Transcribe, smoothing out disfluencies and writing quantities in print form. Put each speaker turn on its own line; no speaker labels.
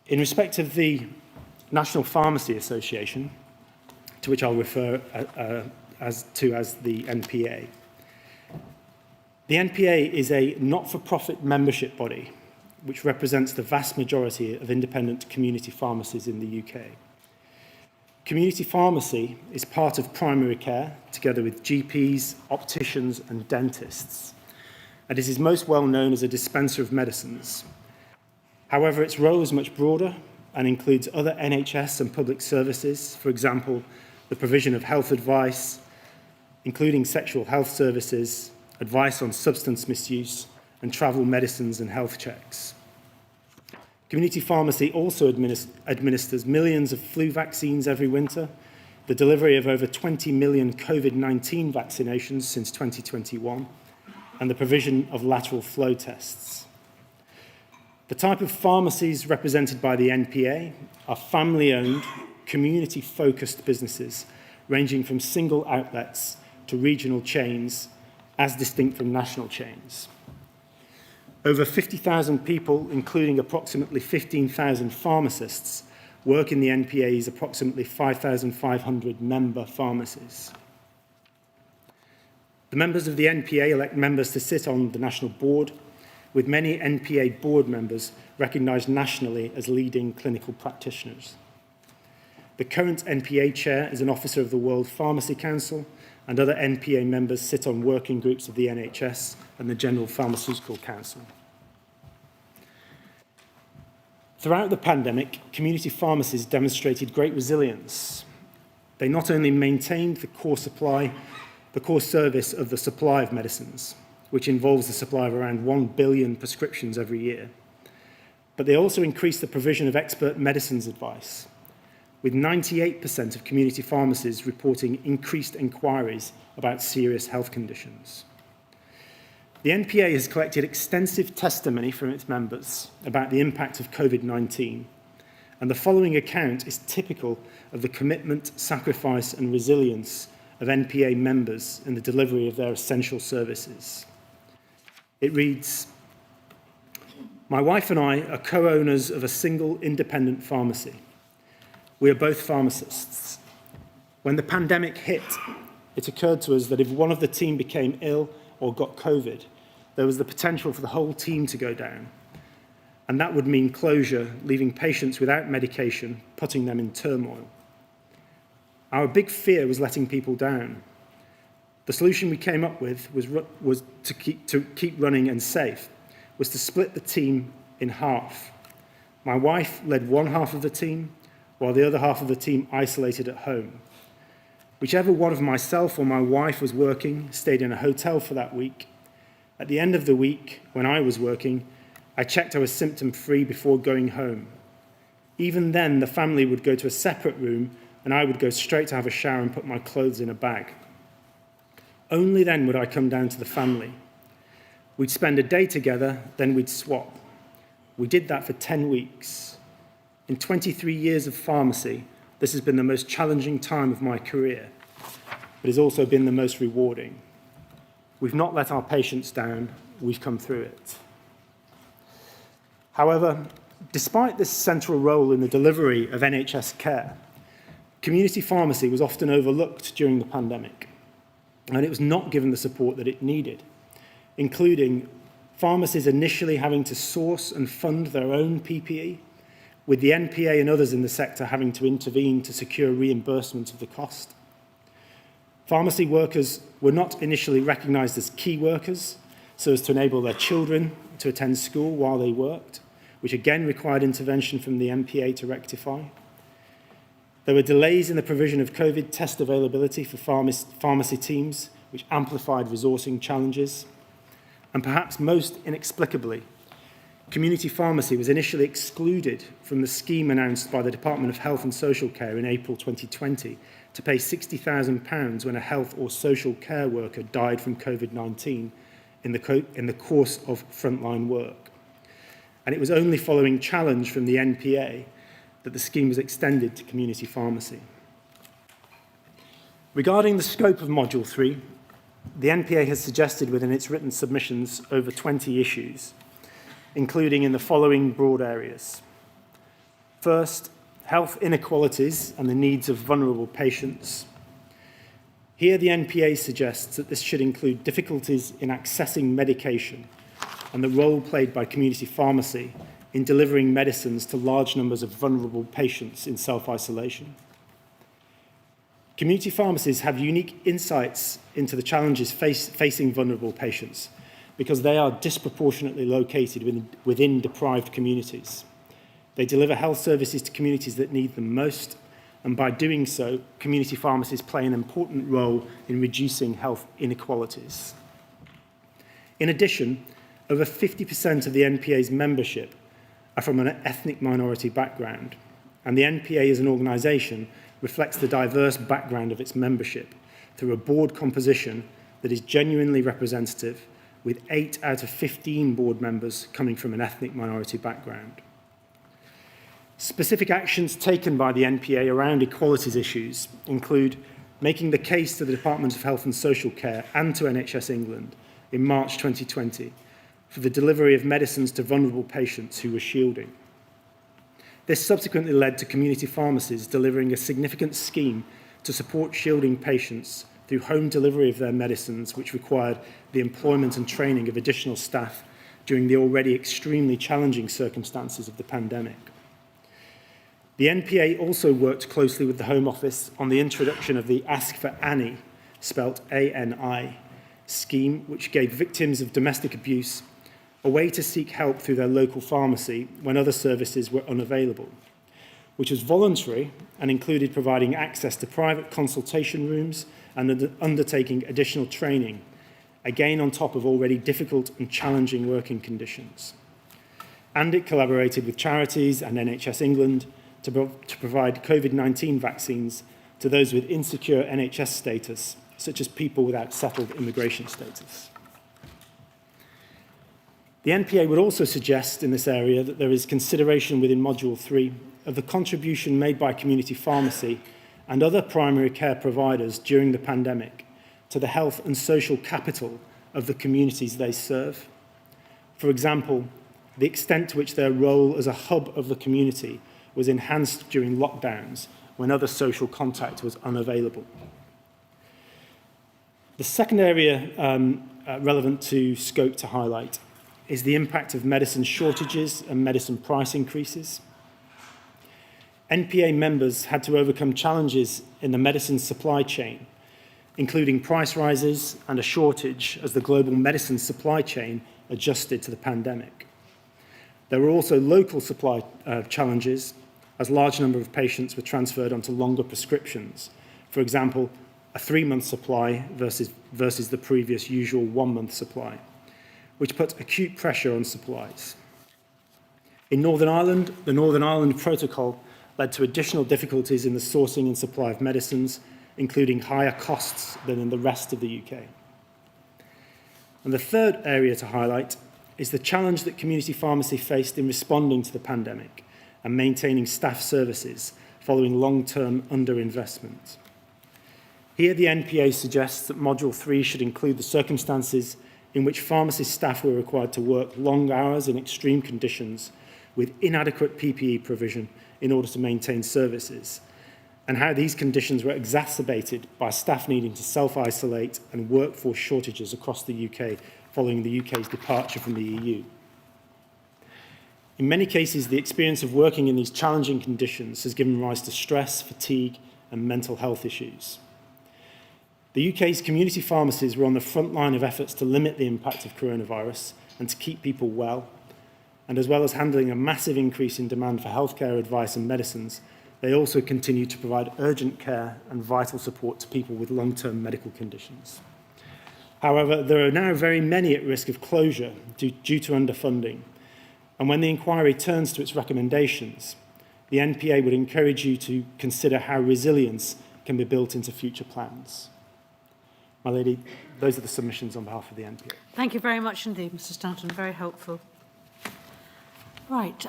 In respect of the National Pharmacy Association, to which I'll refer as the NPA, the NPA is a not-for-profit membership body which represents the vast majority of independent community pharmacies in the UK. Community pharmacy is part of primary care, together with GPs, opticians and dentists, and it is most well known as a dispenser of medicines. However, its role is much broader and includes other NHS and public services, for example, the provision of health advice, including sexual health services, advice on substance misuse, and travel medicines and health checks. Community pharmacy also administers millions of flu vaccines every winter, the delivery of over 20 million Covid-19 vaccinations since 2021, and the provision of lateral flow tests. The type of pharmacies represented by the NPA are family-owned, community-focused businesses ranging from single outlets to regional chains, as distinct from national chains. Over 50,000 people, including approximately 15,000 pharmacists, work in the NPA's approximately 5,500 member pharmacies. The members of the NPA elect members to sit on the national board, with many NPA board members recognised nationally as leading clinical practitioners. The current NPA chair is an officer of the World Pharmacy Council, and other NPA members sit on working groups of the NHS and the General Pharmaceutical Council. Throughout the pandemic, community pharmacies demonstrated great resilience. They not only maintained the core service of the supply of medicines, which involves the supply of around 1 billion prescriptions every year, but they also increased the provision of expert medicines advice, with 98% of community pharmacies reporting increased inquiries about serious health conditions. The NPA has collected extensive testimony from its members about the impact of COVID-19, and the following account is typical of the commitment, sacrifice and resilience of NPA members in the delivery of their essential services. It reads, "My wife and I are co-owners of a single independent pharmacy. We are both pharmacists. When the pandemic hit, it occurred to us that if one of the team became ill or got COVID, there was the potential for the whole team to go down. And that would mean closure, leaving patients without medication, putting them in turmoil. Our big fear was letting people down. The solution we came up with was to keep running and safe, was to split the team in half. My wife led one half of the team, while the other half of the team isolated at home. Whichever one of myself or my wife was working stayed in a hotel for that week. At the end of the week, when I was working, I checked I was symptom-free before going home. Even then, the family would go to a separate room and I would go straight to have a shower and put my clothes in a bag. Only then would I come down to the family. We'd spend a day together, then we'd swap. We did that for 10 weeks. In 23 years of pharmacy, this has been the most challenging time of my career, but has also been the most rewarding. We've not let our patients down, we've come through it." However, despite this central role in the delivery of NHS care, community pharmacy was often overlooked during the pandemic, and it was not given the support that it needed, including pharmacies initially having to source and fund their own PPE, with the NPA and others in the sector having to intervene to secure reimbursement of the cost. Pharmacy workers were not initially recognised as key workers, so as to enable their children to attend school while they worked, which again required intervention from the NPA to rectify. There were delays in the provision of COVID test availability for pharmacy teams, which amplified resourcing challenges. And perhaps most inexplicably, community pharmacy was initially excluded from the scheme announced by the Department of Health and Social Care in April 2020 to pay £60,000 when a health or social care worker died from COVID-19 in the course of frontline work. And it was only following challenge from the NPA that the scheme was extended to community pharmacy. Regarding the scope of Module 3, the NPA has suggested within its written submissions over 20 issues, including in the following broad areas: First, health inequalities and the needs of vulnerable patients. Here, the NPA suggests that this should include difficulties in accessing medication and the role played by community pharmacy in delivering medicines to large numbers of vulnerable patients in self-isolation. Community pharmacies have unique insights into the challenges facing vulnerable patients because they are disproportionately located within deprived communities. They deliver health services to communities that need them most, and by doing so, community pharmacies play an important role in reducing health inequalities. In addition, over 50% of the NPA's membership are from an ethnic minority background, and the NPA as an organisation reflects the diverse background of its membership through a board composition that is genuinely representative, with 8 out of 15 board members coming from an ethnic minority background. Specific actions taken by the NPA around equalities issues include making the case to the Department of Health and Social Care and to NHS England in March 2020 for the delivery of medicines to vulnerable patients who were shielding. This subsequently led to community pharmacies delivering a significant scheme to support shielding patients through home delivery of their medicines, which required the employment and training of additional staff during the already extremely challenging circumstances of the pandemic. The NPA also worked closely with the Home Office on the introduction of the Ask for Annie, spelt A-N-I, scheme, which gave victims of domestic abuse a way to seek help through their local pharmacy when other services were unavailable, which was voluntary and included providing access to private consultation rooms and undertaking additional training, again on top of already difficult and challenging working conditions. And it collaborated with charities and NHS England to provide Covid-19 vaccines to those with insecure NHS status, such as people without settled immigration status. The NPA would also suggest in this area that there is consideration within Module 3 of the contribution made by community pharmacy and other primary care providers during the pandemic to the health and social capital of the communities they serve. For example, the extent to which their role as a hub of the community was enhanced during lockdowns when other social contact was unavailable. The second area relevant to scope to highlight is the impact of medicine shortages and medicine price increases. NPA members had to overcome challenges in the medicine supply chain, including price rises and a shortage as the global medicine supply chain adjusted to the pandemic. There were also local supply challenges as a large number of patients were transferred onto longer prescriptions. For example, a 3-month supply versus the previous usual 1-month supply, which put acute pressure on supplies. In Northern Ireland, the Northern Ireland Protocol led to additional difficulties in the sourcing and supply of medicines, including higher costs than in the rest of the UK. And the third area to highlight is the challenge that community pharmacy faced in responding to the pandemic and maintaining staff services following long-term underinvestment. Here, the NPA suggests that Module 3 should include the circumstances in which pharmacy staff were required to work long hours in extreme conditions with inadequate PPE provision in order to maintain services, and how these conditions were exacerbated by staff needing to self-isolate and workforce shortages across the UK following the UK's departure from the EU. In many cases, the experience of working in these challenging conditions has given rise to stress, fatigue, and mental health issues. The UK's community pharmacies were on the front line of efforts to limit the impact of coronavirus and to keep people well, and as well as handling a massive increase in demand for healthcare advice and medicines, they also continue to provide urgent care and vital support to people with long-term medical conditions. However, there are now very many at risk of closure due to underfunding, and when the inquiry turns to its recommendations, the NPA would encourage you to consider how resilience can be built into future plans. My lady, those are the submissions on behalf of the NPA.
Thank you very much indeed, Mr. Stanton. Very helpful. Right.